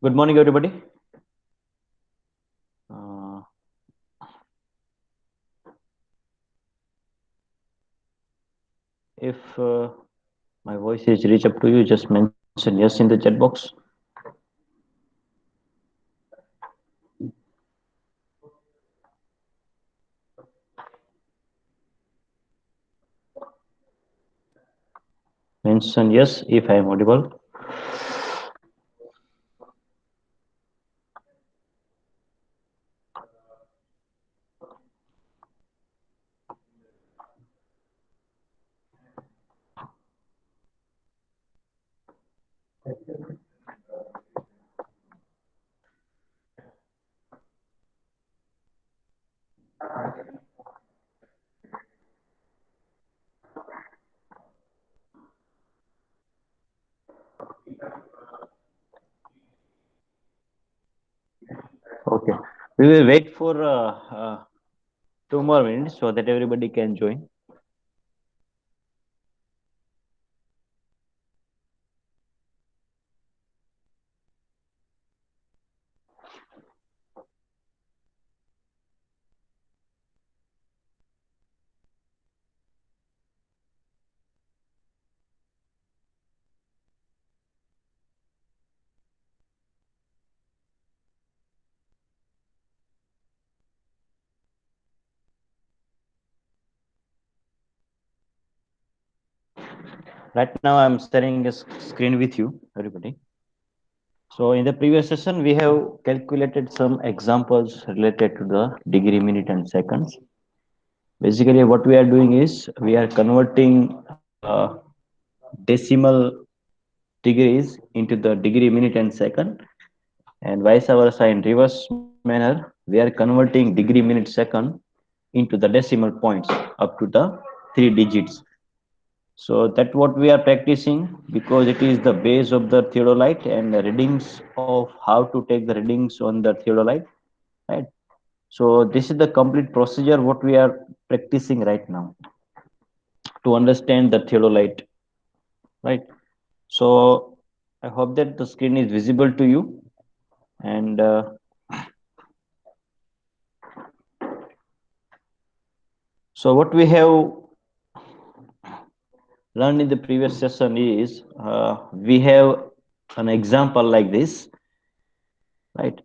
Good morning, everybody. Uh, if my voice is reach up to you, just mention yes in the chat box. Mention yes if I am audible. Okay. We will wait for 2 more minutes so that everybody can join. Right now, I'm sharing a screen with you, everybody. So in the previous session, we have calculated some examples related to the degree, minute, and seconds. Basically, what we are doing is we are converting decimal degrees into the degree, minute, and second, and vice versa in reverse manner. We are converting degree, minute, second into the decimal points up to the 3 digits. So that what we are practicing because it is the base of the theodolite and the readings of how to take the readings on the theodolite, right? So this is the complete procedure what we are practicing right now to understand the theodolite, right? So I hope that the screen is visible to you. And so what we have learned in the previous session is we have an example like this, right?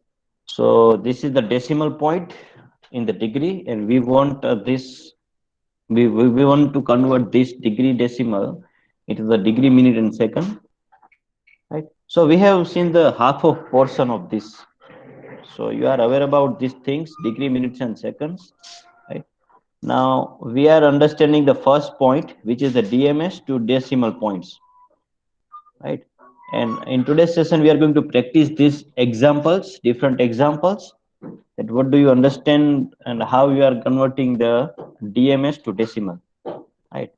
So this is the decimal point in the degree, and we want this. We want to convert this degree decimal into the degree, minute, and second, right? So we have seen the half of portion of this. So you are aware about these things, degree, minutes, and seconds, right? Now we are understanding the first point, which is the DMS to decimal points, right? And in today's session, we are going to practice these examples, different examples. That what do you understand and how you are converting the DMS to decimal, right?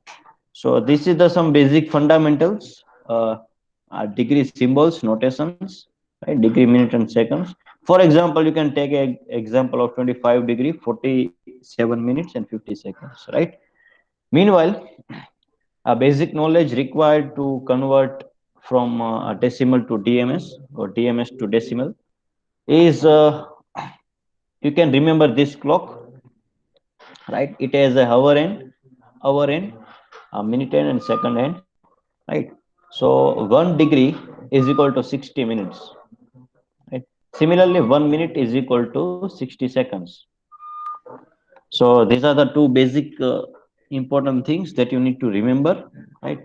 So this is the some basic fundamentals, degree symbols, notations, right? Degree, minute, and seconds. For example, you can take an example of 25 degree, 47 minutes, and 50 seconds, right? Meanwhile, a basic knowledge required to convert from a decimal to DMS or DMS to decimal is you can remember this clock, right? It has a hour end, a minute end, and second end, right? So 1 degree is equal to 60 minutes, right? Similarly, 1 minute is equal to 60 seconds. So these are the two basic important things that you need to remember, right?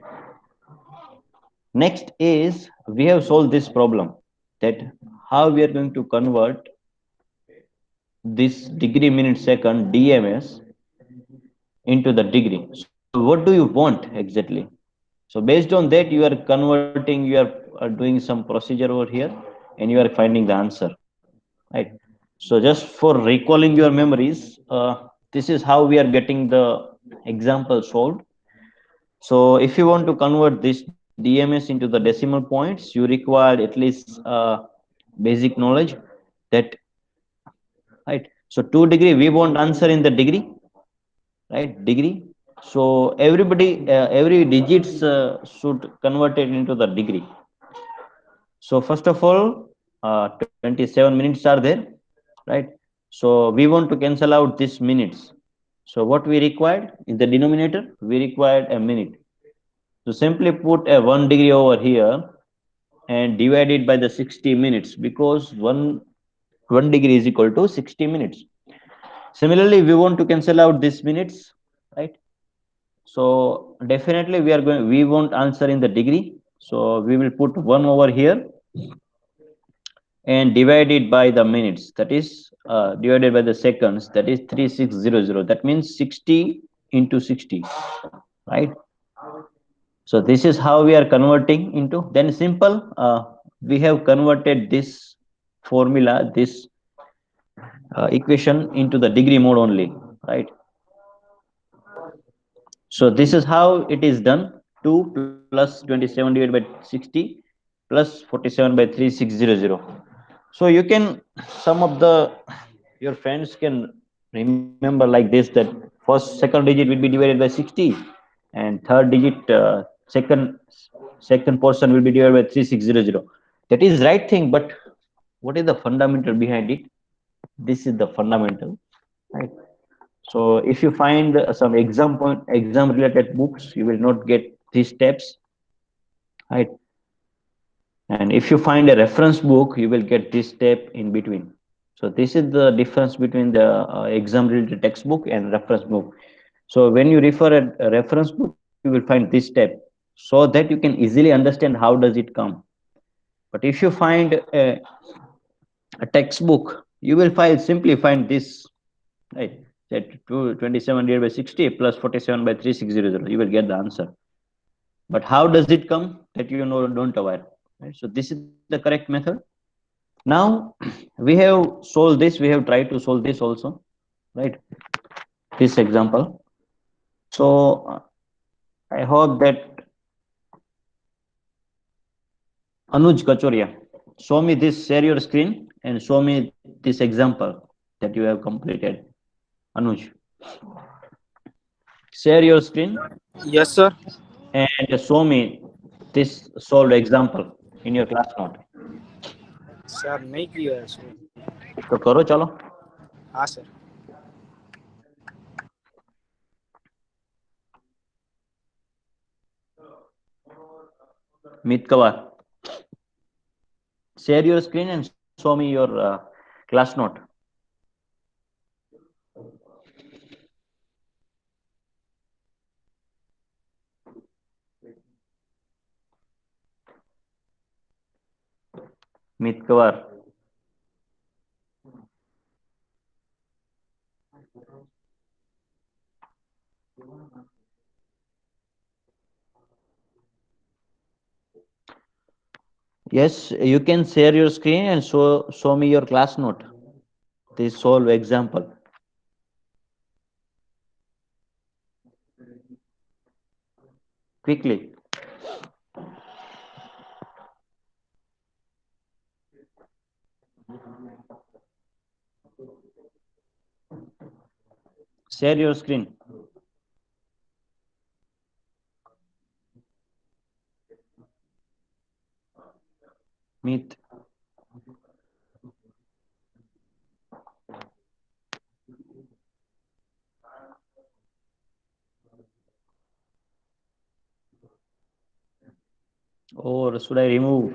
Next is we have solved this problem that how we are going to convert this degree, minute, second DMS into the degree. So what do you want exactly? So based on that, you are converting, you are doing some procedure over here, and you are finding the answer, right? So just for recalling your memories, this is how we are getting the example solved. So if you want to convert this DMS into the decimal points, you require at least basic knowledge that, right? So 2 degree, we want answer in the degree, right? Degree. So everybody, every digits should convert it into the degree. So first of all, 27 minutes are there, right? So we want to cancel out this minutes. So what we required in the denominator, we required a minute. So simply put a 1 degree over here and divide it by the 60 minutes, because one degree is equal to 60 minutes. Similarly, we want to cancel out this minutes, right? So definitely we won't answer in the degree. So we will put 1 over here and divide it by the minutes, that is divided by the seconds, that is 3600. That means 60 into 60, right? So this is how we are converting into. Then simple, we have converted this formula, this equation into the degree mode only, right? So this is how it is done. 2 plus 27 divided by 60 plus 47 by 3600. So you can, some of the your friends can remember like this, that first second digit will be divided by 60 and third digit second portion will be divided by 3600. That is right thing, but what is the fundamental behind it? This is the fundamental, right? So if you find some exam related books, you will not get these steps, right? And if you find a reference book, you will get this step in between. So this is the difference between the exam related textbook and reference book. So when you refer a reference book, you will find this step, so that you can easily understand how does it come. But if you find a textbook, you will simply find this, right? That 27 divided by 60 plus 47 by 3600, you will get the answer. But how does it come, that you know don't aware, right? So this is the correct method. Now we have solved this, we have tried to solve this also, right? This example. So I hope that Anuj Kachoria, show me this, share your screen and show me this example that you have completed. Anuj, share your screen Yes, sir. and show me this solved example in your class note. Sir नहीं किया है इसको. तो करो चलो. हाँ sir. Meet Kawar, share your screen and show me your class note. Meet Kawar. Yes, you can share your screen and show me your class note. This solve example. Quickly. Share your screen. Meet. Or should I remove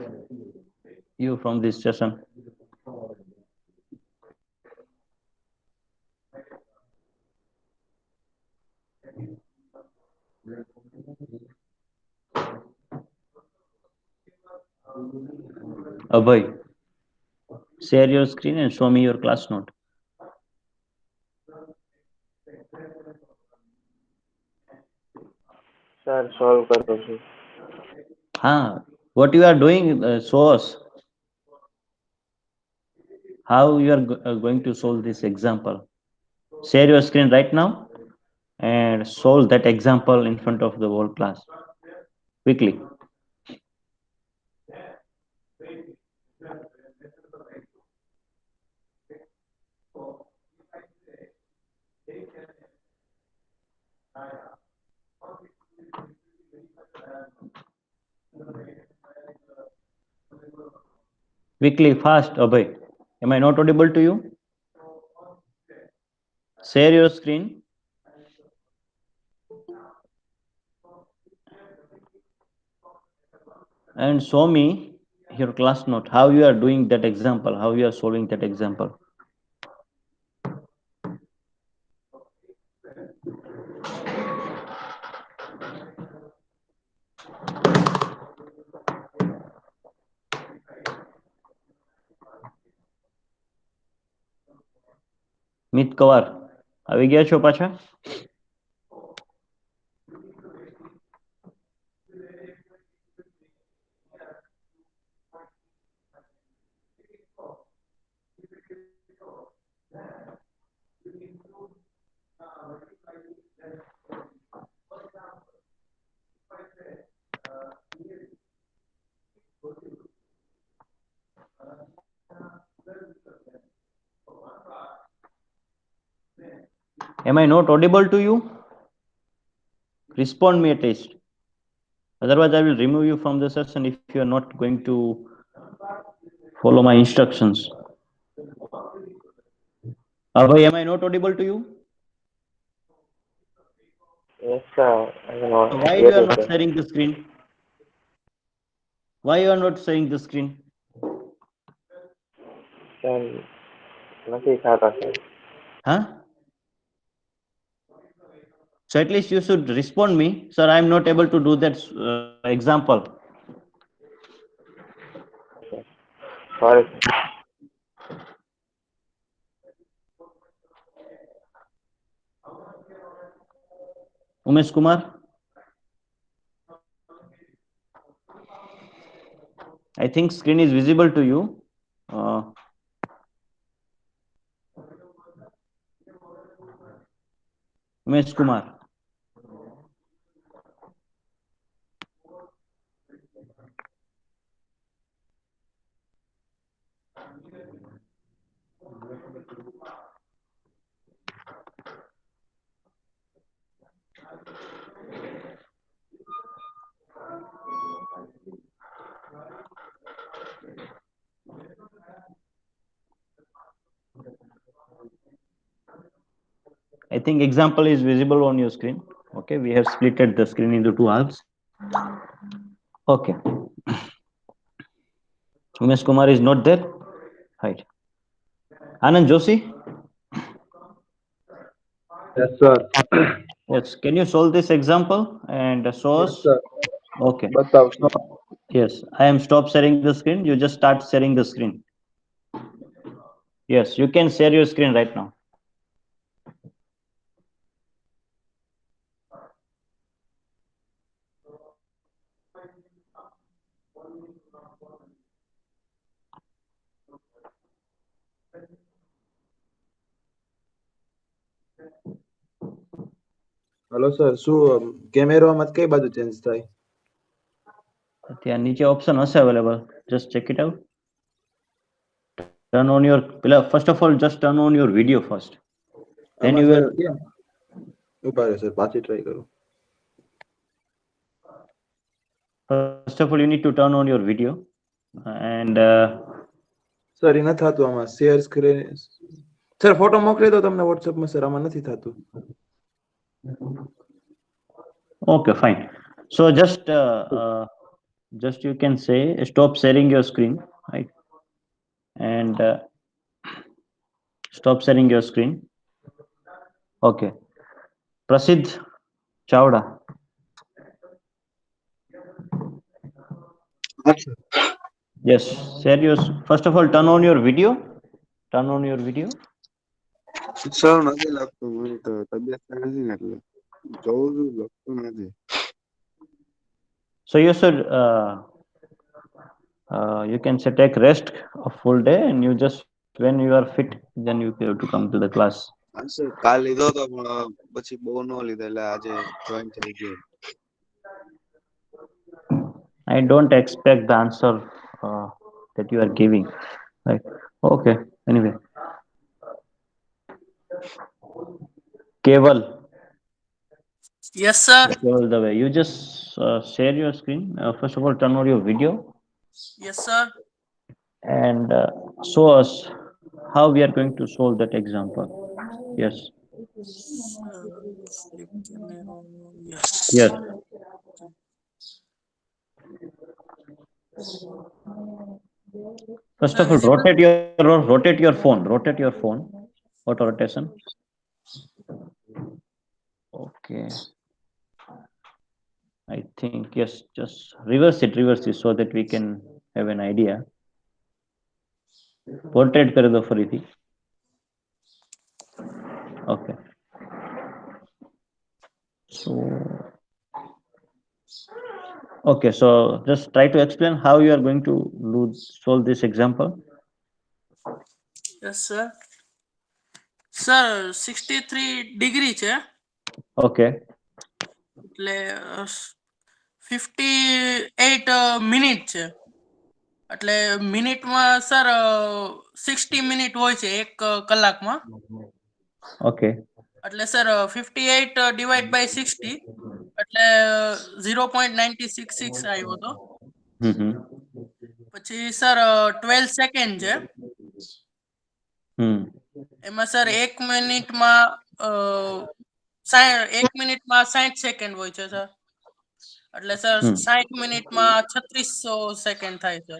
you from this session? Abhay, share your screen and show me your class note. Sir solve कर दो फिर. What you are doing, show us how you are going to solve this example. Share your screen right now and solve that example in front of the whole class. Quickly. Quickly, fast, Abhay. Am I not audible to you? Share your screen. And show me your class note, how you are doing that example, how you are solving that example. મિત કવાર આવી ગયા છો પાછા? Am I not audible to you? Respond me at least. Otherwise, I will remove you from the session if you are not going to follow my instructions. Abhay, am I not audible to you? Yes, sir. I know. Why you are not sharing the screen? Why you are not sharing the screen? Sir, નથી થતા sir. Huh? So at least you should respond me, sir. I am not able to do that example. Sorry. Umesh Kumar. I think screen is visible to you. Umesh Kumar. I think example is visible on your screen. Okay, we have splitted the screen into two halves. Okay. Umesh Kumar is not there. Right. Anand Joshi. Yes, sir. Yes. Can you solve this example and show us? Yes, sir. Okay. બતાવશું. Yes, I am stop sharing the screen. You just start sharing the screen. Yes, you can share your screen right now. Hello sir, શું કેમેરામાં કઈ બાજુ change થાય? ત્યાં નીચે option હશે available. Just check it out. Turn on your, first of all, just turn on your video first. Then આમાં you sir will. કેમ? ઉભા રહો સર, પાછી ટ્રાય કરું. First of all, you need to turn on your video, and sir એ નથી થતું આમાં શેર સ્ક્રીન. સર ફોટો મોકલી દો તમને WhatsApp માં સર, આમાં નથી થતું. okay, fine. So just you can say stop sharing your screen, right? And stop sharing your screen. Okay. Prasidh Chawda. Yes, share your. First of all, turn on your video. Turn on your video. Sir નથી લાગતું, મને તો તબિયત નથી ને એટલે જોઉં છું, લખતું નથી. So you should you can say take rest a full day, and you just when you are fit, then you have to come to the class. હા સર, કાલ લીધો તો પણ પછી બહુ ન લીધો એટલે આજે જોઈન થઈ ગયો. I don't expect the answer that you are giving. Right? Okay. Anyway, Keval. Yes, sir. Keval Dave, you just share your screen. First of all, turn on your video. Yes, sir. and show us how we are going to solve that example. Yes. Flip camera. Yes. Yes. First Sir, of all, visible? rotate your phone. Rotate your phone. Auto rotation. Okay. I think yes. Just reverse it, so that we can have an idea. Portrait कर दो फरीथी. Okay. So okay. So just try to explain how you are going to solve this example. Yes, sir. Sir, 63 degree છે. Okay. એટલે 58 minute છે. એટલે મિનિટમાં sir 60 minute હોય છે એક કલાકમાં. Okay. એટલે સર 58 ડિવાઇડ બાય 60 એટલે 0.966 આવ્યો હતો. પછી સર 12 સેકન્ડ છે. એમાં સર 1 મિનિટમાં 60 સેકન્ડ હોય છે સર. એટલે સર 60 મિનિટમાં 3600 સેકન્ડ થાય છે.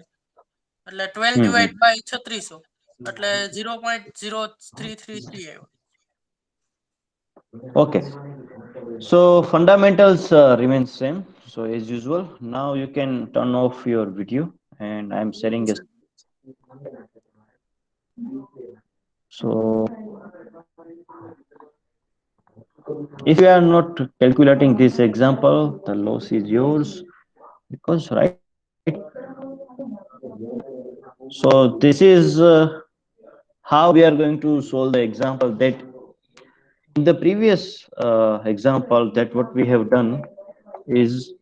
એટલે 12 ડિવાઇડ બાય 3600 એટલે 0.0333 આવ્યો. Okay. So fundamentals remain same. So as usual, now you can turn off your video, and I'm sharing a. So if you are not calculating this example, the loss is yours, because right. So this is how we are going to solve the example that in the previous example, that what we have done is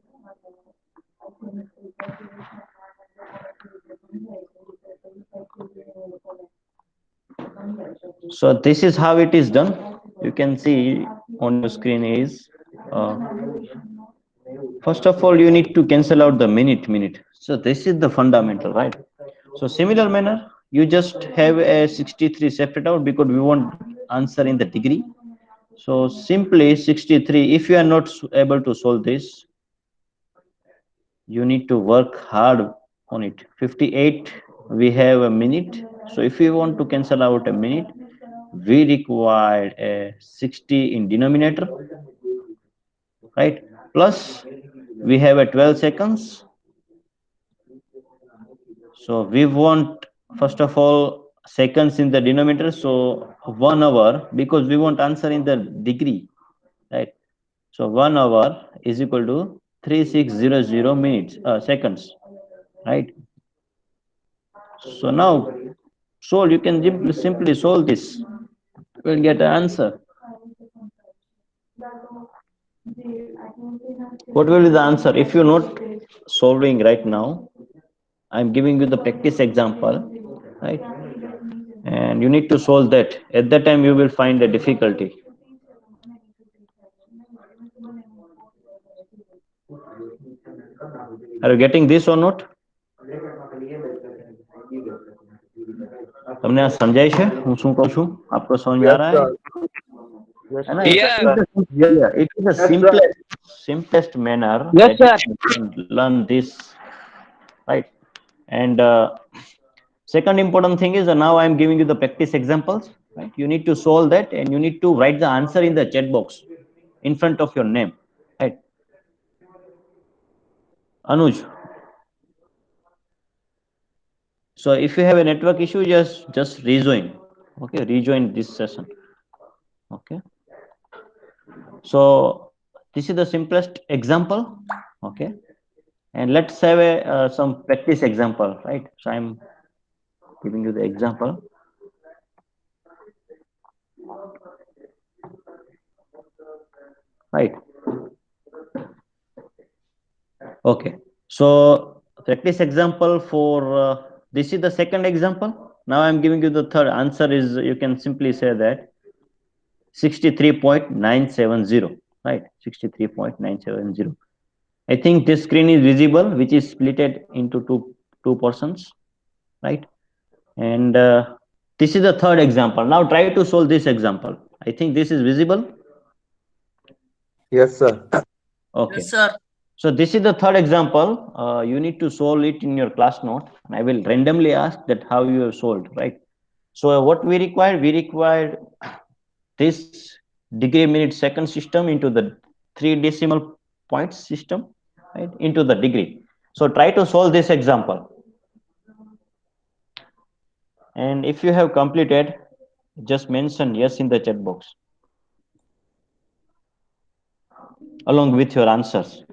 so this is how it is done. You can see on your screen is first of all you need to cancel out the minute. So this is the fundamental, right? So similar manner, you just have a 63 separate out because we want answer in the degree. So simply 63, if you are not able to solve this, you need to work hard on it. 58, we have a minute. So if we want to cancel out a minute, we require a 60 in denominator, right? Plus we have a 12 seconds. So we want first of all seconds in the denominator, so 1 hour, because we want answer in the degree, right? So 1 hour is equal to 3600 minutes seconds, right? So now solve, you can simply solve this, we'll get the answer. What will be the answer if you're not solving right now? I'm giving you the practice example, right? And you need to solve that. At that time you will find a difficulty. Are you getting this or not? તમને આ સમજાય છે હું શું કહું છું? આપકો સમજ में आ रहा है? Yeah, it is the simplest manner that you can learn this, right? And second important thing is now I am giving you the practice examples, right? You need to solve that, and you need to write the answer in the chat box in front of your name, right? Anuj. So if you have a network issue, just rejoin. Okay, rejoin this session. Okay. So this is the simplest example. Okay. And let's have some practice example, right? So I'm giving you the example. Right. Okay. So practice example for this is the second example. Now I'm giving you the third. Answer is, you can simply say that 63.970, right? 63.970. I think this screen is visible, which is split into two portions. right? And this is the third example. Now try to solve this example. I think this is visible. Yes, sir. Okay. Yes, sir. So this is the third example. You need to solve it in your class note, and I will randomly ask that how you have solved, right? So what we require this degree minute second system into the 3 decimal points system, right? Into the degree. So try to solve this example. And if you have completed, just mention yes in the chat box along with your answers.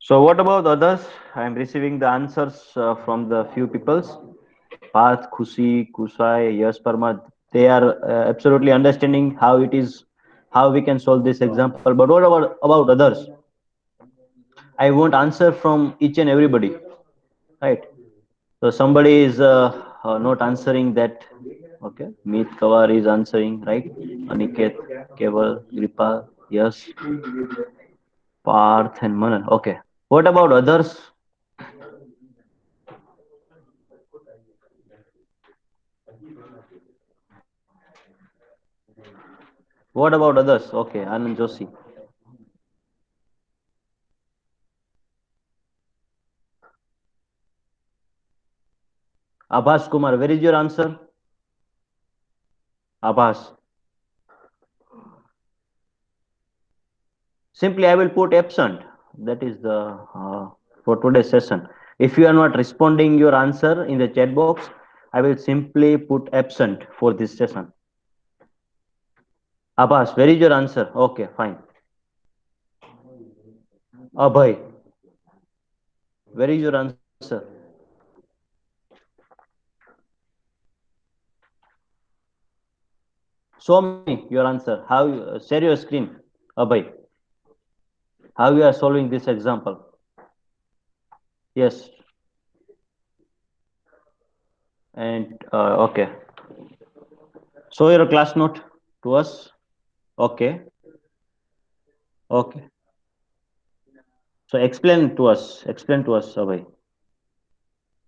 So what about others? I am receiving the answers from the few peoples. Path, Khushi, Kusai, Yes, Parma. They are absolutely understanding how it is, how we can solve this example. But what about others? I won't answer from each and everybody, right? So somebody is not answering that. Okay, Meet Kawar is answering, right? Aniket, Keval, Gripa, yes, Parth and Manan. Okay. What about others? What about others? Okay, Anand Joshi. Abhas Kumar, where is your answer? Abhas. Simply, I will put absent. That is the for today's session. If you are not responding your answer in the chat box, I will simply put absent for this session. Abbas, where is your answer? Okay, fine. Abhay, where is your answer? Show me your answer. How share your screen, Abhay. How you are solving this example? Yes. And okay. Show your class note to us. Okay. Okay. So explain to us. Explain to us, Abhay,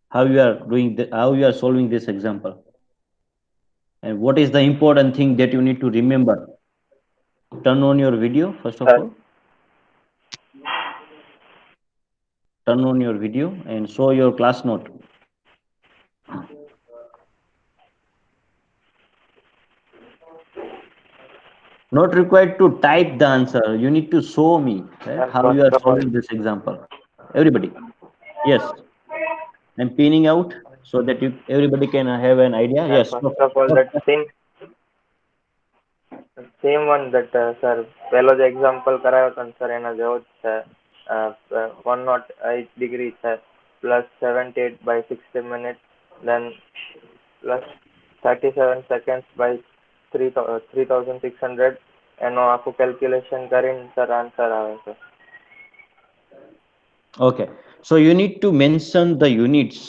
how you are doing how you are solving this example, and what is the important thing that you need to remember. Turn on your video first of all. Turn on your video and show your class note. Not required to type the answer. You need to show me, right, how you are First of all, solving this example. Everybody. Yes. I'm pinning out so that everybody can have an idea. sir, Yes. first of all, that same one that sir પેલો જે example કરાયો હતો ને sir એના જેવો જ છે 108 degree છે plus 78 by 60 minutes then plus 37 seconds by 3600 એનો આખું કેલ્ક્યુલેશન કરીને સર આન્સર આવે છે. Okay, so you need to mention the units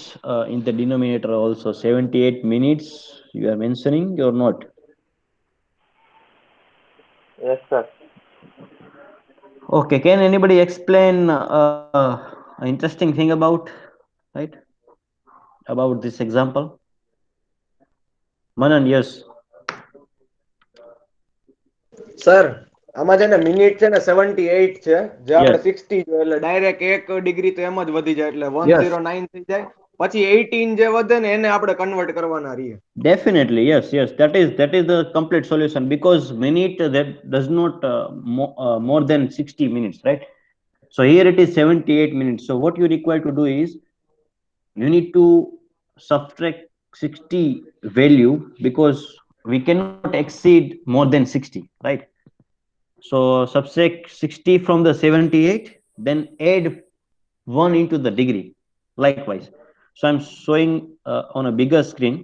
in the denominator also. 78 minutes you are mentioning or not? Yes sir. Okay, can anybody explain an interesting thing about, right, about this example? Manan, yes. Sir આમાં છે ને minute છે ને 78 છે, જે આપણે Yes. 60 છે, એટલે ડાયરેક્ટ 1 ડિગ્રી તો એમ જ વધી જાય, એટલે Yes. 109 થઈ જાય. પછી 18 જે વધે ને એને આપણે કન્વર્ટ કરવાના રહીએ. Definitely, yes, yes. That is the complete solution, because minute that does not more than 60 minutes, right? So here it is 78 minutes. So what you require to do is you need to subtract 60 value, because we cannot exceed more than 60, right? So subtract 60 from the 78, then add 1 into the degree likewise. So I'm showing on a bigger screen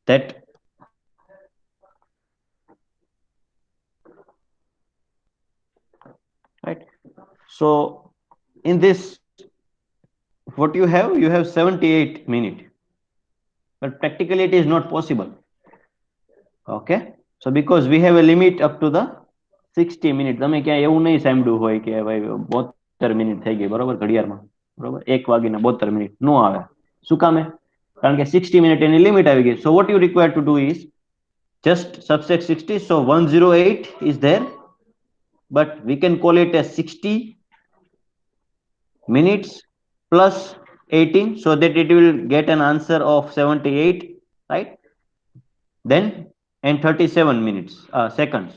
that right. So in this, what you have 78 minutes, but practically it is not possible. Okay, so because we have a limit up to the 60 minutes. તમે ક્યાં એવું નહીં સાંભળ્યું હોય કે ભાઈ 72 minute થઈ ગઈ બરોબર ઘડિયાળમાં, બરોબર 1:72 મિનિટ નો આવે. શું કામે? કારણ કે 60 મિનિટ એની લિમિટ આવી ગઈ. So what you require to do is just subtract 60. So 108 is there, but we can call it as 60 minutes plus 18, so that it will get an answer of 78, right? Then and 37 minutes seconds.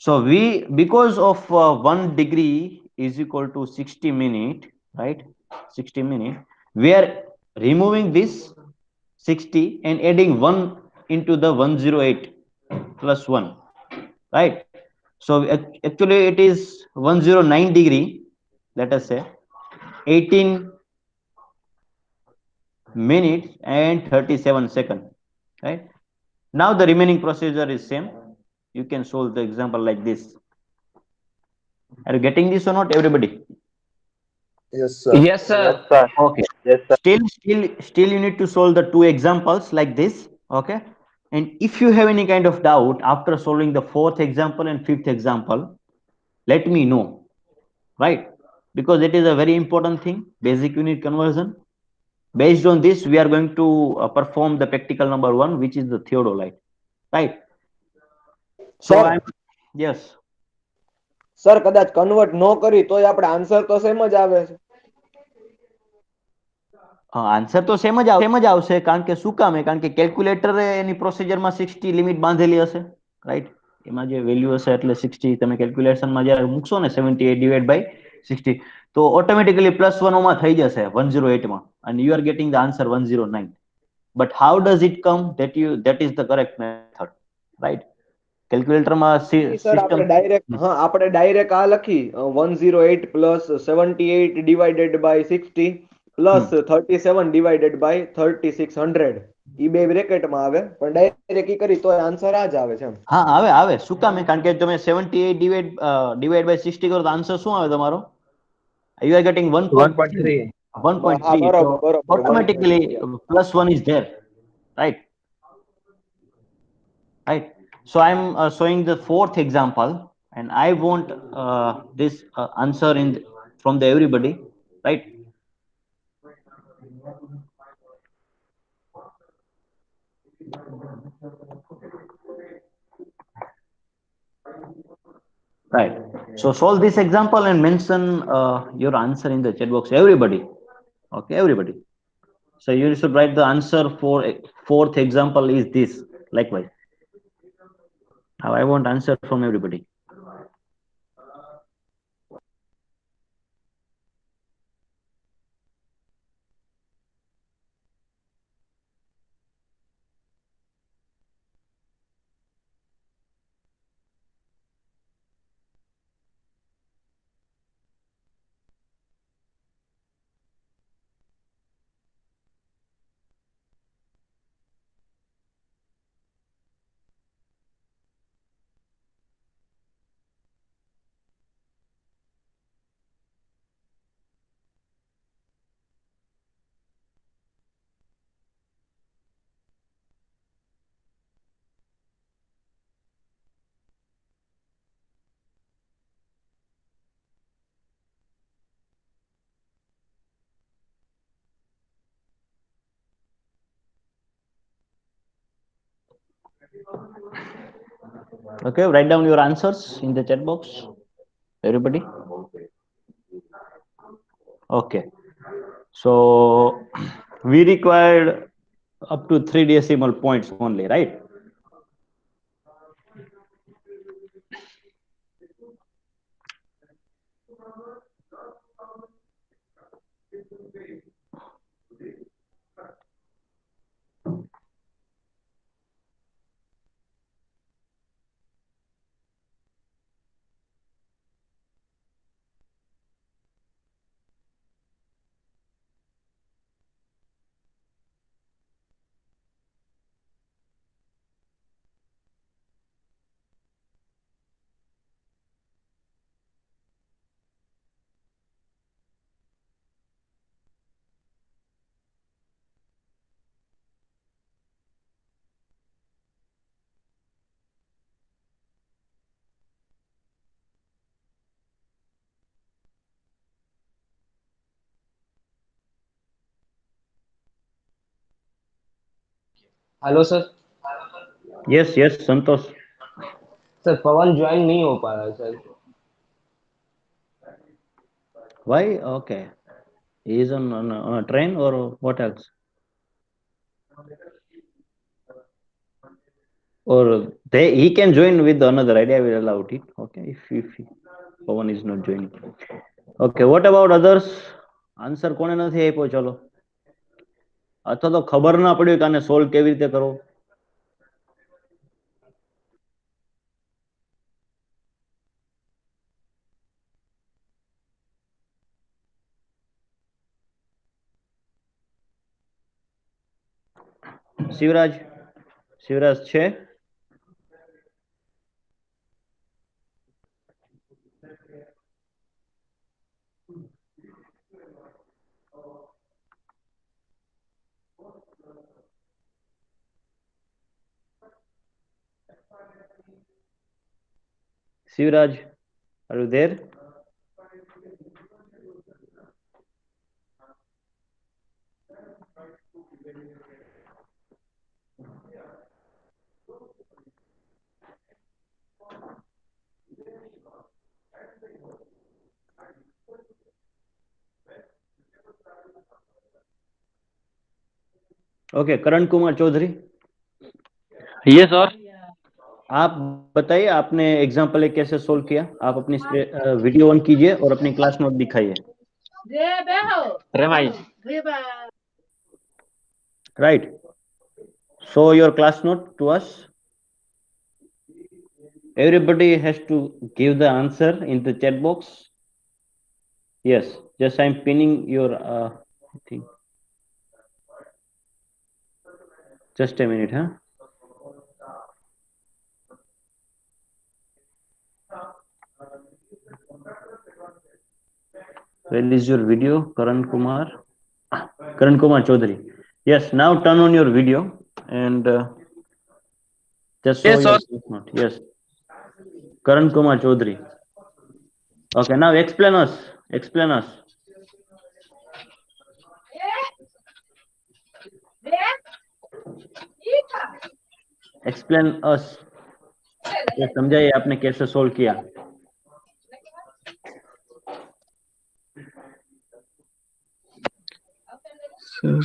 So we, because of 1 degree is equal to 60 minute, right? 60 minute, we are removing this 60 and adding 1 into the 108 plus 1, right? So actually it is 109 degree, let us say 18 minutes and 37 seconds, right? Now the remaining procedure is same. You can solve the example like this. Are you getting this or not, everybody? Yes sir. Yes, sir. Yes sir. Okay. Yes sir. Still you need to solve the 2 examples like this. Okay, and if you have any kind of doubt after solving the 4th example and 5th example, let me know, right? Because it is a very important thing, basic unit conversion. Based on this, we are going to perform the practical number 1, which is the theodolite, right? So sir yes. Sir કદાચ convert નો કરી તોય આપણે answer તો same જ આવે છે. Answer તો same જ આવશે. કારણ કે શું કામે? કારણ કે કેલ્ક્યુલેટર એની પ્રોસિજરમાં 60 લિમિટ બાંધેલી હશે, રાઈટ? એમાં જે વેલ્યુ હશે એટલે 60 તમે કેલ્ક્યુલેશનમાં જ્યારે મૂકશો ને 78 ડિવાઇડ બાય 60, તો ઓટોમેટિકલી +1 માં થઈ જશે 108 માં, and you are getting the answer 109. But how does it come? That is the correct method, right? કેલ્ક્યુલેટરમાં સર આપણે ડાયરેક્ટ આ લખી 108 plus 78 divided by 60 plus 37 divided by 3600 ઈ બે બ્રેકેટમાં આવે, પણ ડાયરેક્ટ ઈ કરી તો આન્સર આ જ આવે છે. હા આવે. શું કામે? કારણ કે તમે 78 ડિવાઇડ બાય 60 કરો તો આન્સર શું આવે તમારો? You are getting 1.3. 1.3. So automatically +1 is there, right? Right. So I'm showing the 4th example, and I want this answer from the everybody, right? Right. So solve this example and mention your answer in the chat box, everybody. Okay, everybody. So you should write the answer for 4th example is this likewise. Now I want answer from everybody. Okay, write down your answers in the chat box, everybody. Okay, so we required up to 3 decimal points only, right? Hello sir. Yes, yes, Santosh. Sir Pavan join नहीं हो पा रहा है sir. Why? Okay, he is on a train or what else? Or he can join with another idea. I will allow it. Okay, if Pawan is not joining. Okay, what about others? Answer કોને નથી આપ્યો? ચલો, અથવા તો ખબર ના પડ્યું કે આને સોલ્વ કેવી રીતે કરો. શિવરાજ, શિવરાજ છે? Shivraj, are you there? Okay, Karan Kumar Chaudhary. Yeah sir. आप बताइए, आपने एग्जाम्पल एक कैसे सोल्व किया? आप अपनी वीडियो ऑन कीजिए और अपनी क्लास नोट दिखाइए। Right, show your class note to us. Everybody has to give the answer in the chat box. Yes, just I'm pinning your thing. Just a minute, huh? Where is your video, Karan Kumar? Karan Kumar Chaudhary. Yes, now turn on your video and just show Yes, your sir. note. Yes, Karan Kumar Chaudhary. Okay, now explain us. Explain us. Explain us. ये समझाइए आपने कैसे solve किया? Sir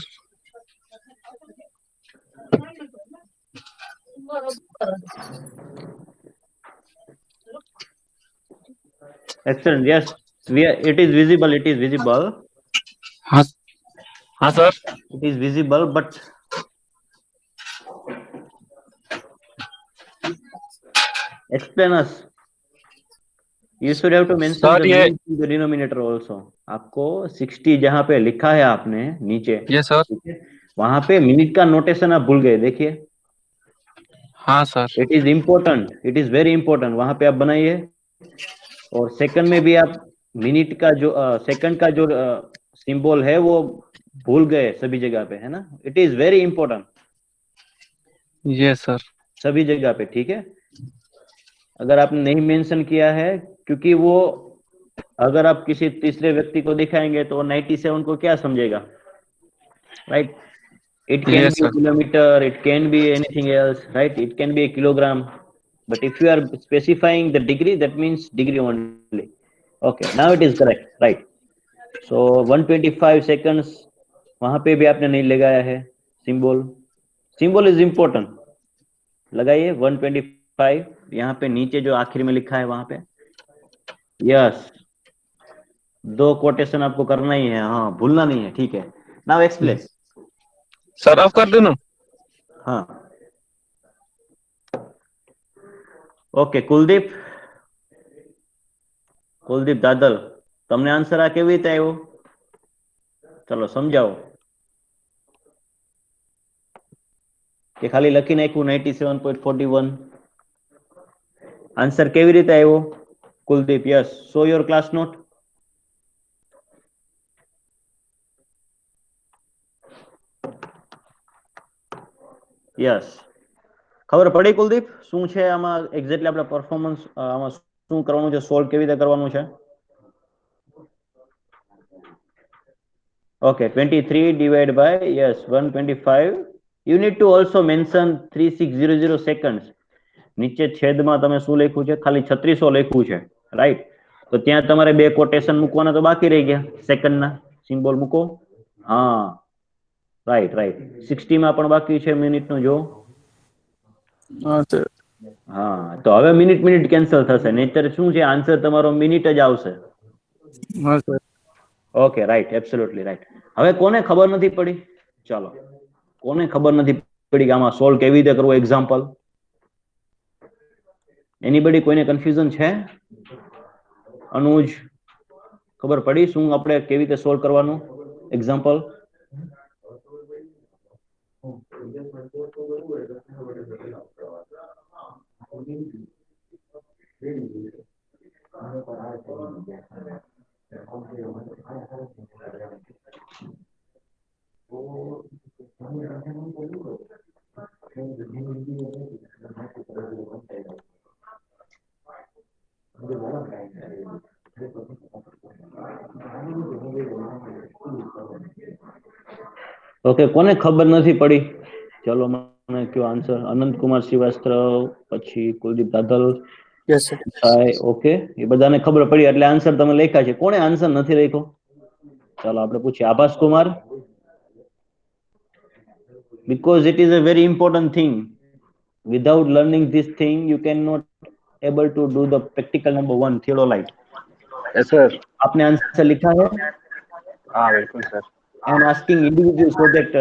Excellent. Yes, it is visible. It is visible. हाँ हाँ sir. It is visible, but explain us. You should have to mention sir the ये mean in the denominator also. आपको 60 जहाँ पे लिखा है आपने नीचे, ये सर। वहां पे मिनट का नोटेशन आप भूल गए, देखिए। हाँ sir. It is important, it is very important. वहां पे आप बनाइए। और सेकंड में भी आप मिनट का जो सेकंड का जो सिंबल है वो भूल गए सभी जगह पे, है ना? It is very important. ये सर। सभी जगह पे, ठीक है? अगर आपने नहीं मेंशन किया है, क्योंकि वो अगर आप किसी तीसरे व्यक्ति को दिखाएंगे तो 97 को क्या समझेगा, right? It can Yes, be sir. kilometer, it can be anything else, right? It can be a kilogram. But if you are specifying the degree, that means degree only. Okay, now it is correct, right? So 125 seconds, वहां पे भी आपने नहीं लगाया है symbol. Symbol is important. लगाइए 125. यहाँ पे नीचे जो आखिर में लिखा है वहां पे. यस, 2 कोटेशन आपको करना ही है. हाँ, भूलना नहीं है. ठीक है. Now explain. सर आप कर दो ना. हाँ, ઓકે. કુલદીપ દાદલ, તમને આન્સર આ કેવી રીતે આવ્યો? ચલો સમજાવો. કે ખાલી લખી નાખ્યું 97.41? આન્સર કેવી રીતે આવ્યો Kuldeep? Yes, show your class note. Yes, ખબર પડી કુલદીપ શું છે આમાં એક્ઝેક્ટલી આપણે પરફોર્મન્સ આમાં શું કરવાનું છે, સોલ્વ કેવી રીતે કરવાનું છે? Okay, 23 divided by, yes, 125. You need to also mention 3600 seconds. નીચે છેદમાં તમે શું લખ્યું છે? ખાલી 3600 લખ્યું છે, રાઈટ? તો ત્યાં તમારે 2 કોટેશન મૂકવાના તો બાકી રહી ગયા. સેકન્ડના સિમ્બોલ મૂકો. હા, રાઈટ. 60 માં પણ બાકી છે મિનિટનું, જો. હા, તો હવે મિનિટ કેન્સલ થશે. નહીતર શું છે, આન્સર તમારો મિનિટ જ આવશે. Okay, right, absolutely right. હવે કોને ખબર નથી પડી? ચાલો, કોને ખબર નથી પડી કે આમાં સોલ્વ કેવી રીતે કરવું એક્ઝામ્પલ? એનીબડી, કોઈને કન્ફ્યુઝન છે? અનુજ, ખબર પડી શું આપણે કેવી રીતે સોલ્વ કરવાનું એક્ઝામ્પલ? ઓકે, કોને ખબર નથી પડી? ચલો મને કયો આન્સર. અનંત કુમાર શ્રીવાસ્તવ, પછી Kuldeep Dadal. Yes sir. Okay, એ બધાને ખબર પડી એટલે આન્સર તમે લખ્યા છે. કોણે આન્સર નથી લખ્યો? ચાલો આપણે પૂછીએ. આભાસ Kumar. Because it is a very important thing. Without learning this thing, you cannot able to do the practical number 1 theodolite. Yes sir. आपने आंसर लिखा है? हाँ बिल्कुल sir. I am asking individual project.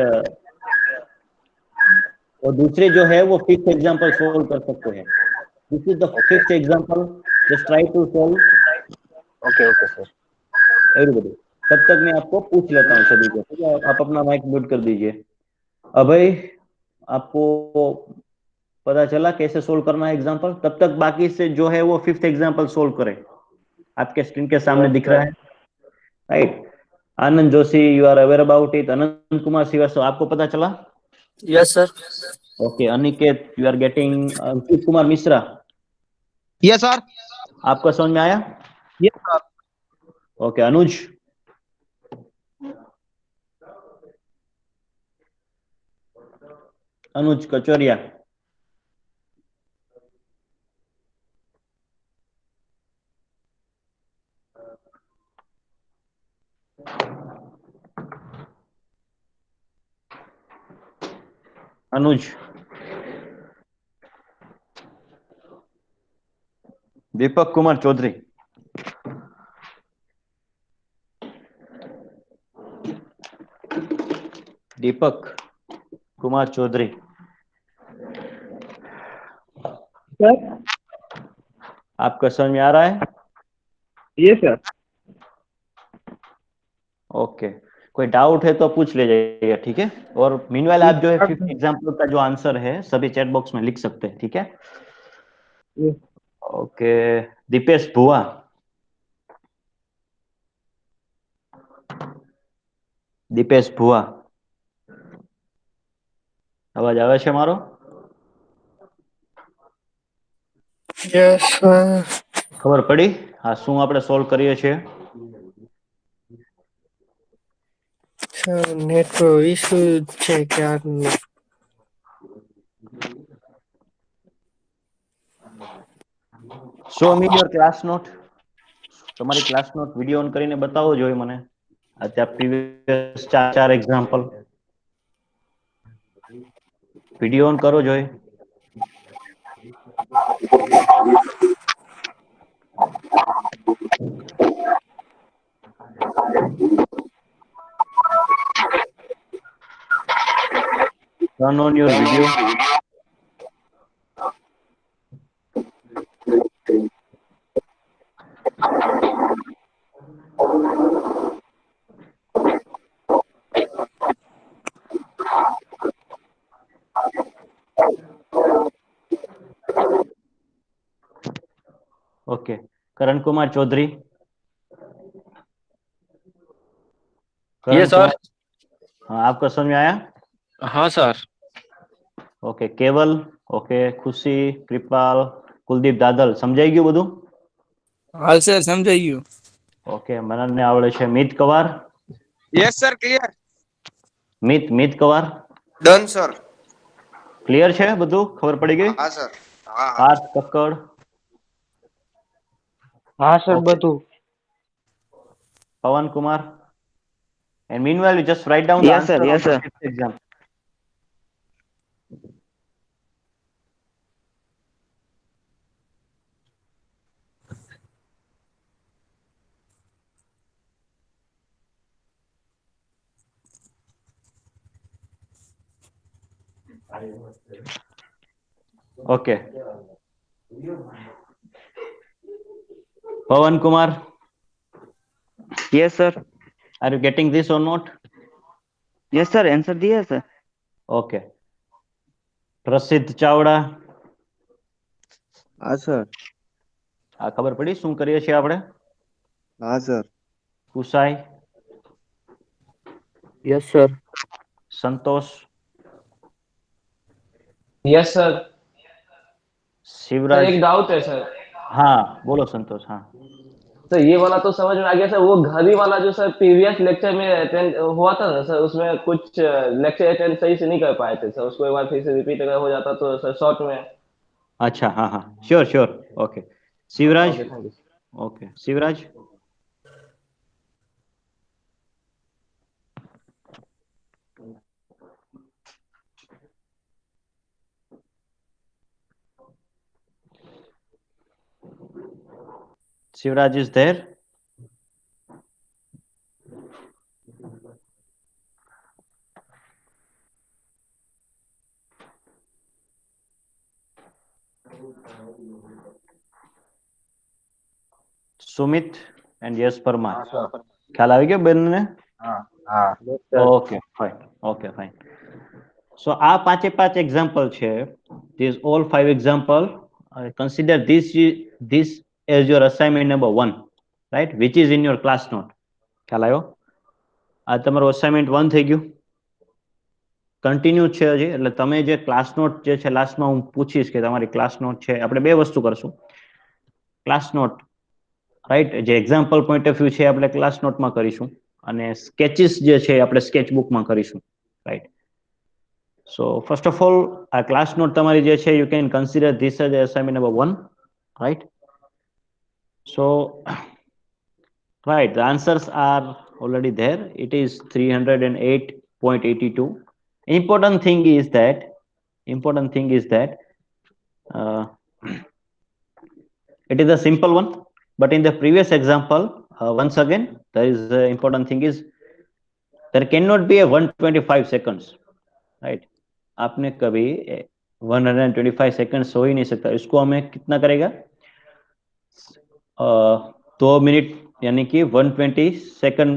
और दूसरे जो है वो फिफ्थ एग्जांपल सोल्व कर सकते हैं. This is the fifth example. Just try to solve. Okay okay sir. Everybody. तब तक मैं आपको पूछ लेता हूँ सभी को. ठीक है, आप अपना माइक म्यूट कर दीजिए. अभय, आपको पता चला कैसे सोल्व करना है एग्जांपल? तब तक बाकी से जो है वो फिफ्थ एग्जांपल सोल्व करें. आपके स्क्रीन के सामने दिख रहा है, right? Anand Joshi, you are aware about it. Anant Kumar Shrivastava, आपको पता चला? Yes sir. Okay. Aniket, you are getting. Ankit Kumar Mishra, yes sir. आपको समझ में आया? Yes sir. Okay. Anuj, Anuj Kachoriya, Anuj. Deepak Kumar Chaudhary, Deepak Kumar Chaudhary. Sir. आपका समझ में आ रहा है? Yes sir. ओके. कोई डाउट है तो पूछ ले जाइए, ठीक है? और मीनवाइल आप जो है फिफ्थ एग्जांपल का जो आंसर है सभी चैट बॉक्स में लिख सकते हैं, ठीक है? ओके. दीपेश भुआ, दीपेश भुआ, અવાજ આવે છે મારો? Yes sir. ખબર પડી આ શું આપણે સોલ્વ કરીએ છીએ? नेट इश्यू છે ક્યારનું. Show me your class note. તમારી ક્લાસ નોટ વિડિયો ઓન કરીને બતાવો જોઈએ મને. અત્યારે પ્રીવિયસ ચાર એક્ઝામ્પલ વિડિયો ઓન કરો જોઈએ. Turn on your video. Okay, Karan Kumar Chaudhary. Yeah sir. हाँ, आपको समझ में आया? हाँ सर. ओके, केवल. ओके, खुशी, कृपाल, कुलदीप दादल समझाई गયું બધું? હા સર સમજાઈ ગયું. ઓકે, મનનને આવડે છે. Meet Kavar. Yes sir clear. Meet Kavar. Done sir. Clear છે બધું? ખબર પડી ગઈ? હા સર. હા. પાર્થ કક્કડ. હા સર Okay. બધું. Pawan Kumar. And meanwhile, you just write down the Yes, sir. answer Yes, of the sir. fifth exam. Okay. Pawan Kumar. Yes, sir. Are you getting this or not? Yes, sir. Answer दिया sir. Okay. પ્રસિદ્ધ ચાવડા. હા sir. આ ખબર પડી શું કરીએ છીએ આપણે? હા sir. Kusai. Yes sir. Santosh. Yes sir. Sir Shivraj. एक डाउट है सर. हाँ बोलो संतोष. हाँ सर ये वाला तो समझ में आ गया सर. वो घड़ी वाला जो सर प्रीवियस लेक्चर में अटेंड हुआ था ना सर, उसमें कुछ लेक्चर अटेंड सही से नहीं कर पाए थे सर. उसको एक बार फिर से रिपीट अगर हो जाता तो सर शॉर्ट में. अच्छा. हाँ हाँ sure sure. Okay Shivraj. Okay thank you. Okay Shivraj. Shivraj is there. Sumit and yes Parmar. ખ્યાલ આવી ગયો બંને? હા. હા. Okay fine. Okay fine. So આ પાંચે પાંચ એક્ઝામ્પલ છે. These all 5 example. Consider this as your assignment number 1, right? Which is in your class note. ખ્યાલ આવ્યો? આ તમારું અસાઇનમેન્ટ 1 થઈ ગયું. કન્ટિન્યુ છે હજી. એટલે તમે જે ક્લાસ નોટ જે છે લાસ્ટમાં હું પૂછીશ કે તમારી ક્લાસ નોટ છે. આપણે બે વસ્તુ કરશું. ક્લાસ નોટ રાઈટ જે એક્ઝામ્પલ પોઈન્ટ ઓફ વ્યૂ છે આપણે ક્લાસ નોટમાં કરીશું અને સ્કેચીસ જે છે આપણે સ્કેચ બુકમાં કરીશું. Right. So first of all આ ક્લાસ નોટ તમારી જે છે you can consider this as assignment number 1, right? So right, the answers are already there. It is 308.82. Important thing is that it is a simple one, but in the previous example, once again, there is important thing is there cannot be a 125 seconds, right? आपने कभी 125 seconds हो ही नहीं सकता. इसको हमें कितना करेगा? 2 minute यानी कि 120 सेकंड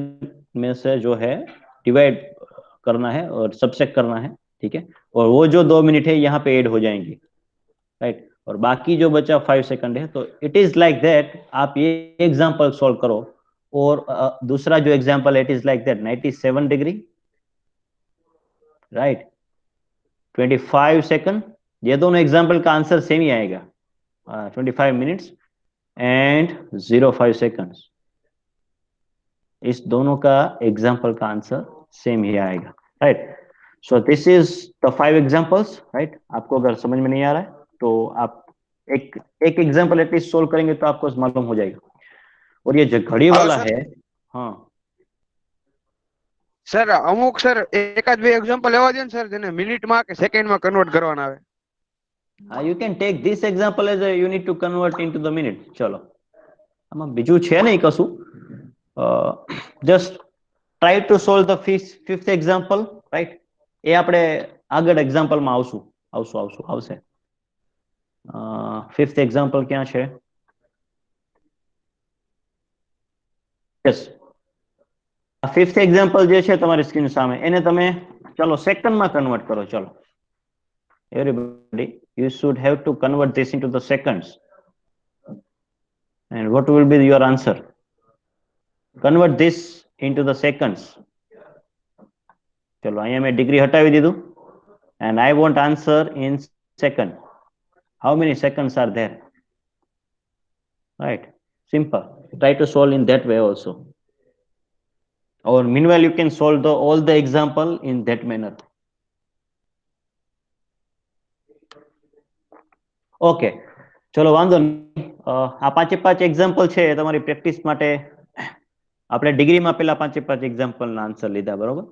में से जो है डिवाइड करना है और सबसेक्ट करना है. ठीक है. और वो जो 2 मिनट है यहाँ पे ऐड हो जाएंगे, राइट? और बाकी जो बचा 5 सेकंड है. तो इट इज लाइक दैट. आप ये एग्जांपल सॉल्व करो और दूसरा जो example it is like that 97 degree, right? 25 second. ये दोनों एग्जांपल का आंसर सेम ही आएगा. 25 मिनट्स एंड 05 सेकंड्स. इस दोनों का एग्जाम्पल का आंसर सेम ही आएगा, right. So this is the 5 examples, right. आपको अगर समझ में नहीं आ रहा है तो आप एक एक एग्जांपल एटलीस्ट सोल्व करेंगे तो आपको मालूम हो जाएगा। और ये जो घड़ी वाला है, हाँ સર અમુક સર એકાદ બે એક્ઝામ્પલ લેવા દે ને સર જેને મિનિટમાં કે સેકન્ડમાં કન્વર્ટ કરવાના આવે. you can take this example as a you need to convert into the minute. ચલો આમાં બીજું છે નહીં કશું, just try to solve the fifth example, right? એ આપણે આગળ એક્ઝામ્પલમાં આવશે. ફિફ્થ એક્ઝામ્પલ ક્યાં છે? યસ, ફિફ્થ એક્ઝામ્પલ જે છે તમારી સ્ક્રીન સામે, એને તમે ચલો સેકન્ડમાં કન્વર્ટ કરો. ચલો everybody, you should have to convert this into the seconds. And what will be your answer? Convert this into the seconds. ચલો અહીંયા મેં ડિગ્રી હટાવી દીધું and I want answer in second. How many seconds are there? Right, simple. Try to solve in that way also, or meanwhile you can solve all the example in that manner. Okay, ચલો વાંધો નહીં. આ 5 example છે તમારી practice માટે. આપણે ડિગ્રીમાં પેલા 5 એક્ઝામ્પલના આન્સર લીધા, બરોબર.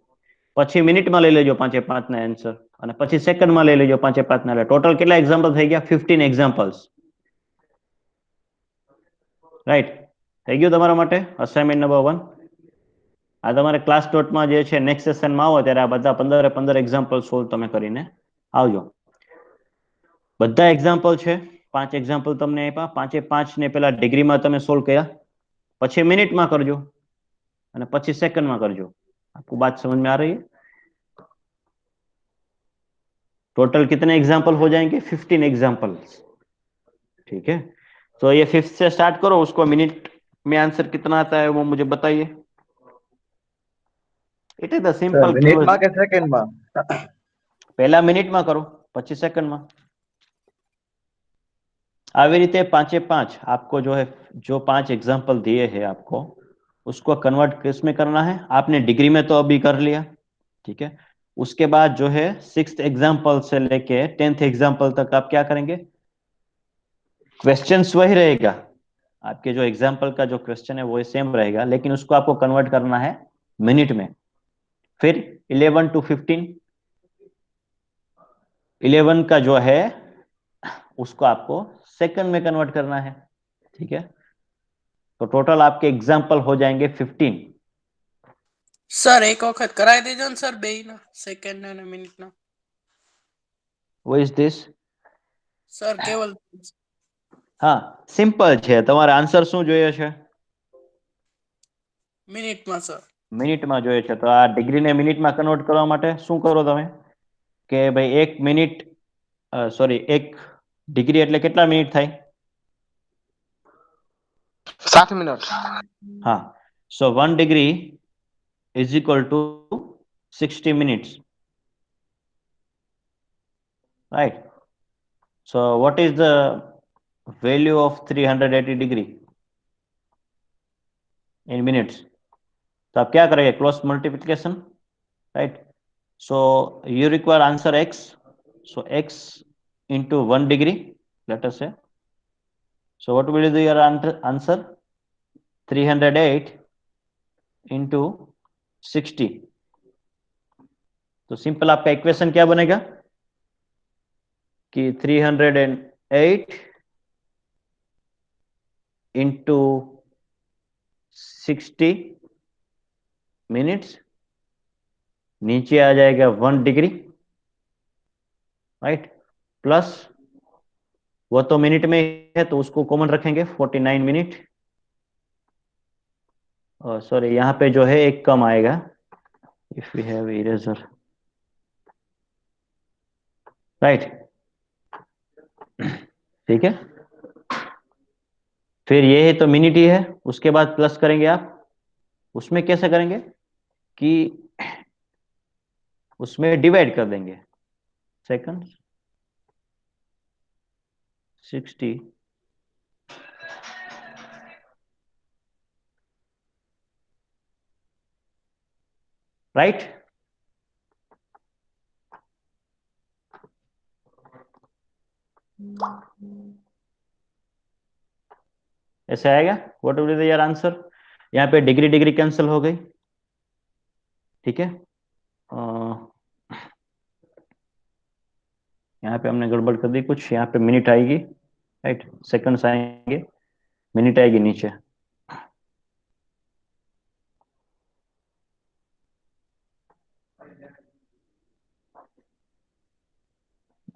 પછી મિનિટમાં લઈ લેજો 5 ના આન્સર, અને પછી સેકન્ડમાં લઈ લેજો 5 ના. ટોટલ કેટલા એક્ઝામ્પલ થઈ ગયા? 15 એક્ઝામ્પલ્સ, રાઈટ. થઈ ગયું તમારા માટે અસાઇનમેન્ટ નંબર 1. આ તમારે ક્લાસ નોટમાં જે છે નેક્સ્ટ સેશનમાં આવો ત્યારે આ બધા 15 એક્ઝામ્પલ સોલ્વ તમે કરીને આવજો. બધા એક્ઝામ્પલ છે, 5 એક્ઝામ્પલ તમને આપ્યા. 5 ને પેલા ડિગ્રીમાં તમે સોલ્વ કર્યા, પછી મિનિટમાં કરજો અને પછી સેકન્ડમાં કરજો. आपको बात समझ में आ रही है? टोटल कितने एग्जाम्पल हो जाएंगे? 15 एग्जाम्पल्स, ठीक है। तो ये फिफ्थ से स्टार्ट करो, उसको मिनट में आंसर कितना आता है वो मुझे बताइए. इट इज द सिंपल મિનિટમાં કે સેકન્ડમાં? पहला मिनट में करो, પછી सेकंड में. આવી રીતે 5 आपको जो है, जो 5 एग्जाम्पल दिए हैं आपको, उसको कन्वर्ट किस में करना है? आपने डिग्री में तो अभी कर लिया, ठीक है। उसके बाद जो है 6th एग्जाम्पल से लेके 10th एग्जाम्पल तक आप क्या करेंगे? क्वेश्चंस वही रहेगा, आपके जो एग्जाम्पल का जो क्वेश्चन है वो सेम रहेगा, लेकिन उसको आपको कन्वर्ट करना है मिनट में. फिर 11 to 15, 11 का जो है उसको आपको सेकंड में कन्वर्ट करना है, ठीक है। तो टोटल आपके एग्जाम्पल हो जाएंगे 15. સર એક વખત કરાવી દેજો ને સર, બેયના સેકન્ડ અને મિનિટના. What is this? સર કેવલ હા, સિમ્પલ છે. તમારે આન્સર શું જોઈએ છે? મિનિટમાં સર. મિનિટમાં જોઈએ છે. તો આ ડિગ્રીને મિનિટમાં કન્વર્ટ કરવા માટે શું કરો તમે કે ભાઈ 1 મિનિટ, સોરી 1 ડિગ્રી એટલે કેટલા મિનિટ થાય? 60 મિનિટ. હા, so 1 degree is equal to 60 minutes, right? So what is the value of 380 degree in minutes? तो आप क्या करेंगे? Cross multiplication, right? So you require answer x, so x into 1 degree, let us say. So what will be your answer? 308 into 60. तो simple आपका equation क्या बनेगा कि 308 into 60 minutes, नीचे आ जाएगा 1 डिग्री, राइट, प्लस वो तो मिनट में है तो उसको कॉमन रखेंगे 49 मिनट. सॉरी, यहाँ पे जो है एक कम आएगा, if we have eraser, right, ठीक है। फिर ये है तो मिनट ही है, उसके बाद प्लस करेंगे आप. उसमें कैसे करेंगे कि उसमें डिवाइड कर देंगे सेकंड 60 . राइट? ऐसे आएगा। What will be your answer? यहाँ पे डिग्री डिग्री कैंसिल हो गई, ठीक है। यहाँ पे हमने गड़बड़ कर दी कुछ, यहाँ पे मिनट आएगी, राइट, सेकंड्स आएंगे, मिनट आएगी नीचे।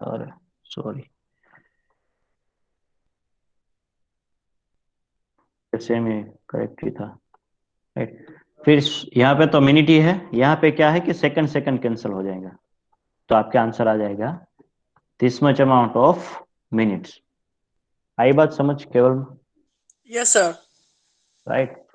और सॉरी, सेम ही करेक्ट ही था, राइट। फिर यहाँ पे तो मिनट ही है, यहाँ पे क्या है कि सेकंड सेकंड कैंसिल हो जाएगा, तो आपका आंसर आ जाएगा this much amount of minutes. आई बात समझ केवल? Yes sir. राइट।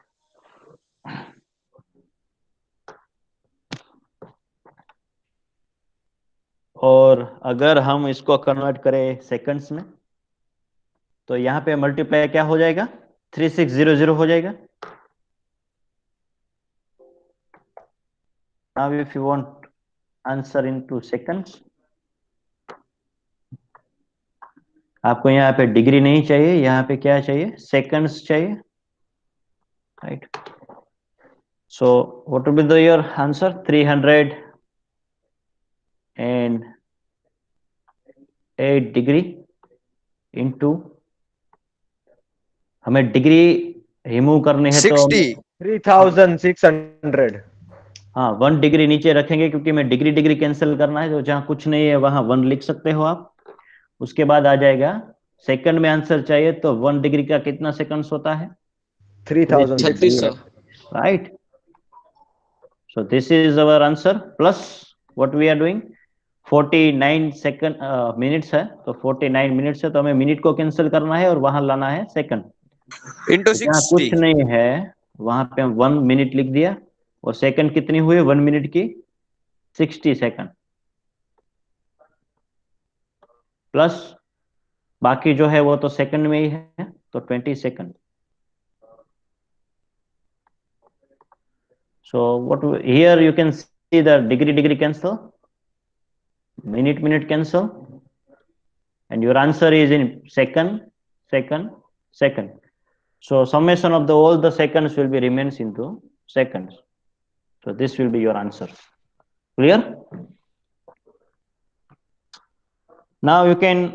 और अगर हम इसको कन्वर्ट करें सेकंड्स में, तो यहाँ पे मल्टीप्लाई क्या हो जाएगा? 3600 हो जाएगा। Now if you want answer into seconds, आपको यहाँ पे डिग्री नहीं चाहिए, यहाँ पे क्या चाहिए? सेकंड्स चाहिए, right. So what will be your answer? 308 degree into, हमें डिग्री रिमूव करनी है तो 3600। हाँ, 1 डिग्री नीचे रखेंगे क्योंकि मैं डिग्री डिग्री कैंसिल करना है, तो जहाँ कुछ नहीं है वहां 1 लिख सकते हो आप। उसके बाद आ जाएगा सेकंड में आंसर चाहिए, तो 1 डिग्री का कितना सेकंड्स होता है? 3600। Right. So this is our answer plus what we are doing 49 second minutes है, तो 49 मिनट्स है, तो हमें मिनट को कैंसिल करना है और वहां लाना है सेकंड। इंटू जहाँ कुछ नहीं है वहां पे हम 1 मिनट लिख दिया, और सेकंड कितनी हुई 1 मिनट की? 60 सेकंड, प्लस बाकी जो है वो तो सेकंड में ही है, तो 20 second. So what here you can see the degree degree cancel, minute minute cancel, and your answer is in second, second, second. So summation of all the seconds will be remains into seconds. So this will be your answer. Clear? Now you can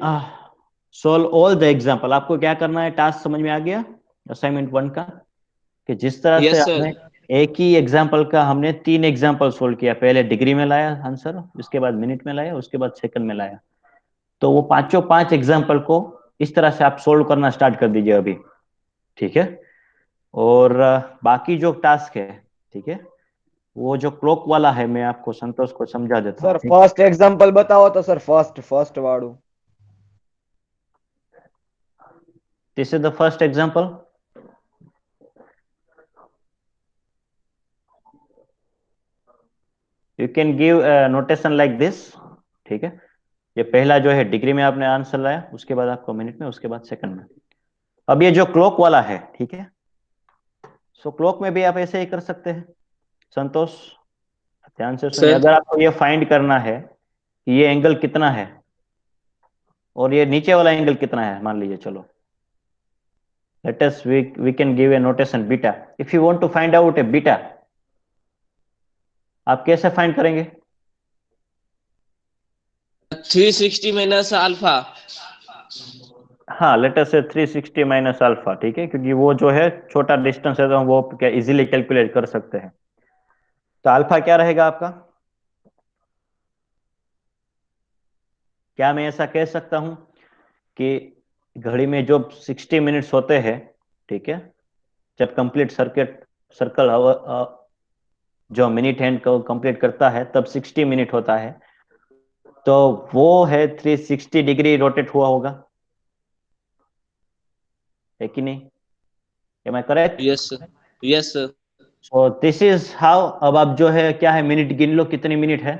solve all the example. आपको क्या करना है? Task समझ में आ गया assignment 1 का, कि जिस तरह Yes, से sir. हमने एक ही एग्जाम्पल का हमने 3 एग्जाम्पल सोल्व किया, पहले डिग्री में लाया आंसर, उसके बाद मिनट में लाया, उसके बाद सेकंड में लाया, तो वो पांचों 5 एग्जाम्पल को इस तरह से आप सोल्व करना स्टार्ट कर दीजिए अभी, ठीक है। और बाकी जो टास्क है, ठीक है, वो जो क्लॉक वाला है मैं आपको संतोष को समझा देता हूँ। सर फर्स्ट एग्जांपल बताओ तो सर, फर्स्ट वाड़ू। This is the first example. You can give notation like this, ठीक है। ये पहला जो है डिग्री में आपने आंसर लाया, उसके बाद आपको मिनट में, उसके बाद सेकंड में। अब ये जो क्लॉक वाला है, ठीक है, सो क्लॉक में भी आप ऐसे ही कर सकते हैं। संतोष ध्यान से सुनिए, अगर आपको ये फाइंड करना है कि ये एंगल कितना है और ये नीचे वाला एंगल कितना है, मान लीजिए, चलो let us we can give a notation beta. If you want to find out a beta, आप कैसे फाइंड करेंगे? 360 माइनस अल्फा। हाँ, लेट अस से 360 माइनस अल्फा, ठीक है, क्योंकि वो जो है छोटा डिस्टेंस है, तो हम वो क्या इजीली कैलकुलेट कर सकते हैं। तो अल्फा क्या रहेगा आपका? क्या मैं ऐसा कह सकता हूं कि घड़ी में जो 60 मिनट्स होते हैं, ठीक है, जब कंप्लीट सर्कल जो मिनट हैंड को कंप्लीट करता है तब 60 मिनट होता है, तो वो है 360 डिग्री रोटेट हुआ होगा, है कि नहीं? Am I correct? Yes sir, yes sir. So this is how. अब आप जो है क्या है, मिनट गिन लो, कितनी मिनट है,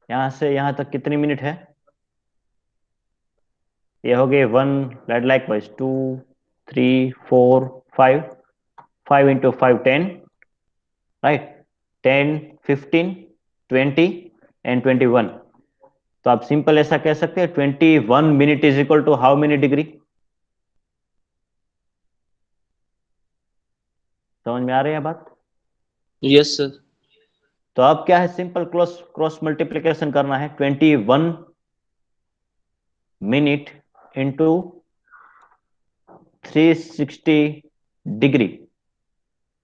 यहां से यहां तक कितनी मिनट है? ये हो गए 1, likewise 2, 3, 4, 5, 5 into 5 10, right. 10, 15, 20 and 21। तो आप सिंपल ऐसा कह सकते हैं 21 minute is equal to how many degree. समझ में आ रही है बात? Yes sir. तो अब क्या है, सिंपल क्रॉस क्रॉस मल्टीप्लीकेशन करना है। 21 minute into 360 degree.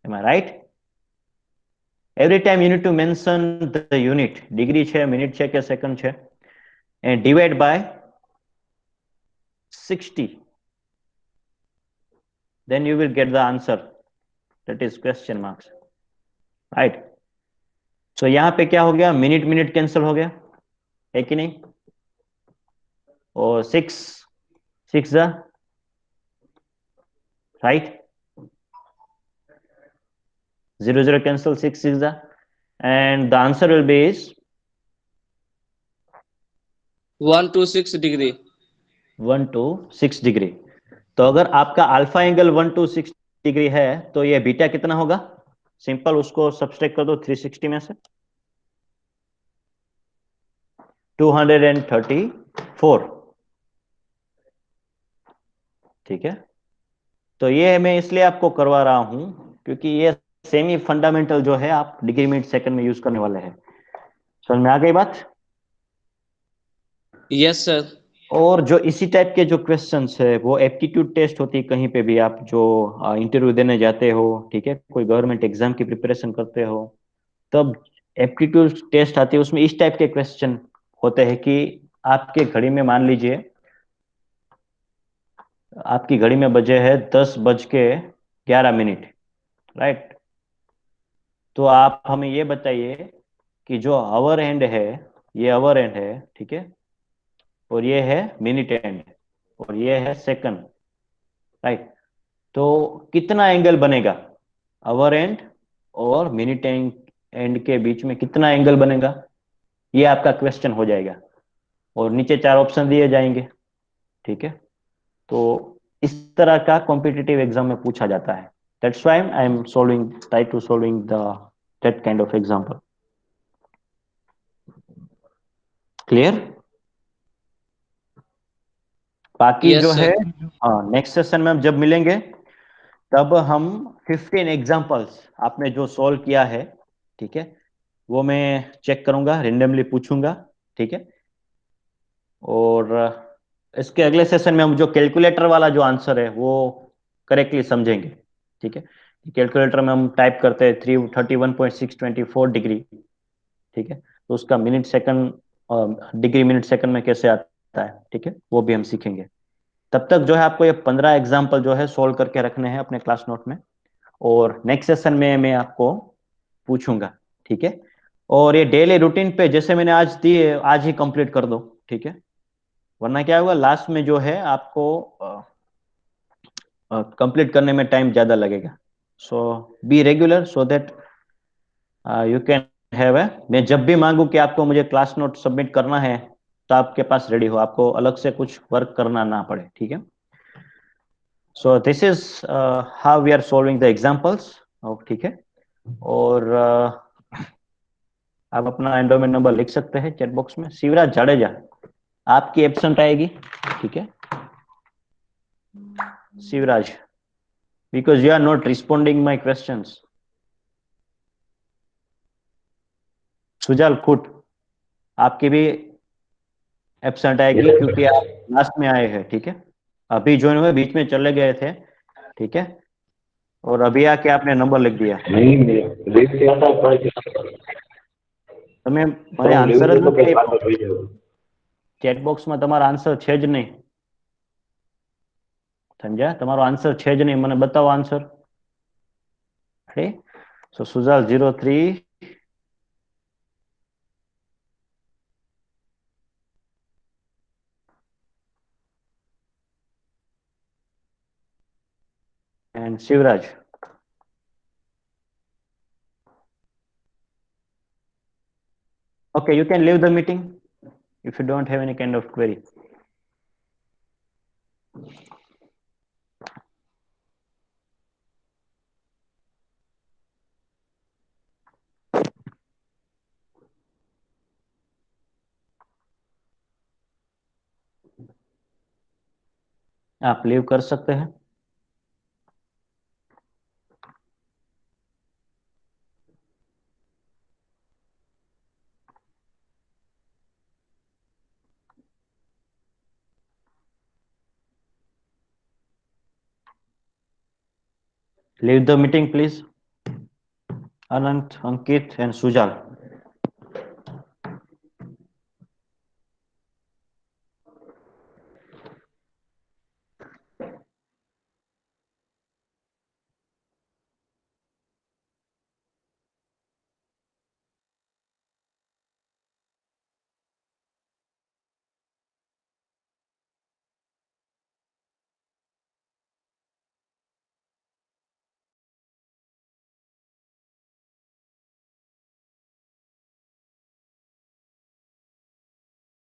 Am I right? Every time you need to mention the unit, degree है, मिनट है, क्या सेकंड है, and divide by 60, then you will get the answer, that is question marks, right? So यहां पे क्या हो गया, minute minute cancel हो गया, है कि नहीं? और 6 जा राइट, 0 0 cancel, 6 जा, and the answer will be is 126 degree. 126 degree. तो अगर आपका अल्फा एंगल 126 डिग्री है तो ये बीटा कितना होगा? सिंपल उसको सब्सट्रैक्ट कर दो 360 में से, 234। ठीक है, तो ये मैं इसलिए आपको करवा रहा हूं क्योंकि ये सेमी फंडामेंटल जो है आप डिग्री मिनट सेकंड में यूज करने वाले हैं। समझ में आ गई बात? Yes sir. और जो इसी टाइप के जो क्वेश्चंस है वो एप्टीट्यूड टेस्ट होती है, कहीं पे भी आप जो इंटरव्यू देने जाते हो, ठीक है, कोई गवर्नमेंट एग्जाम की प्रिपरेशन करते हो, तब एप्टीट्यूड टेस्ट आती है, उसमें इस टाइप के क्वेश्चन होते हैं कि आपके घड़ी में मान लीजिए आपकी घड़ी में बजे है 10:11, राइट? तो आप हमें ये बताइए कि जो आवर एंड है, ये आवर एंड है, ठीक है, और ये है मिनट एंड, और ये है सेकंड, राइट? तो कितना एंगल बनेगा आवर एंड और मिनट एंड के बीच में, कितना एंगल बनेगा, ये आपका क्वेश्चन हो जाएगा। और नीचे 4 ऑप्शन दिए जाएंगे, ठीक है? तो इस तरह का कॉम्पिटिटिव एग्जाम में पूछा जाता है। That's why I am solving, try to solving the that kind of example. Clear? बाकी जो यस है, सर। हाँ, नेक्स्ट सेशन में हम जब मिलेंगे तब हम 15 एग्जांपल्स आपने जो सॉल्व किया है, ठीक है, वो मैं चेक करूंगा, रेंडमली पूछूंगा, ठीक है? और इसके अगले सेशन में हम जो कैलकुलेटर वाला जो आंसर है वो करेक्टली समझेंगे, ठीक है? कैलकुलेटर में हम टाइप करते हैं 331.624 डिग्री, ठीक है, तो उसका minute second degree minute second में कैसे आता है, ठीक है, वो भी हम सीखेंगे। तब तक जो है आपको ये 15 एग्जाम्पल जो है सोल्व करके रखने हैं अपने क्लास नोट में, और नेक्स्ट सेशन में मैं आपको पूछूंगा, ठीक है? और ये डेली रूटीन पे जैसे मैंने आज दी है, आज ही कंप्लीट कर दो, ठीक है? वरना क्या होगा, लास्ट में जो है आपको कंप्लीट करने में टाइम ज्यादा लगेगा। So be regular so that you can have a, मैं जब भी मांगू कि आपको मुझे क्लास नोट सबमिट करना है तो आपके पास रेडी हो, आपको अलग से कुछ वर्क करना ना पड़े, ठीक है? So this is how we are solving the examples, ठीक है? और आप अपना एंडोमेंट नंबर लिख सकते हैं चैट बॉक्स में। शिवराज जाडेजा, आपकी एब्सेंट आएगी, ठीक है Shivraj, because you are not responding my questions. Sujal Khut, आपकी भी एब्सेंट आएगी क्योंकि आप लास्ट में आए हैं, ठीक है? अभी ज्वाइन हुए, बीच में चले गए थे, ठीक है, और अभी आके आपने नंबर लिख दिया। તમે મને આન્સર જ નથી આપ્યો, ચેટ બોક્સમાં તમારો આન્સર છે જ નહીં, સમજ્યા? તમારો આન્સર છે જ નહીં, મને બતાવો answer. So Sujal 03 and Shivraj. Okay, you can leave the meeting if you don't have any kind of query. आप लीव कर सकते हैं। Leave the meeting, please. Anant, Ankit, and Sujal.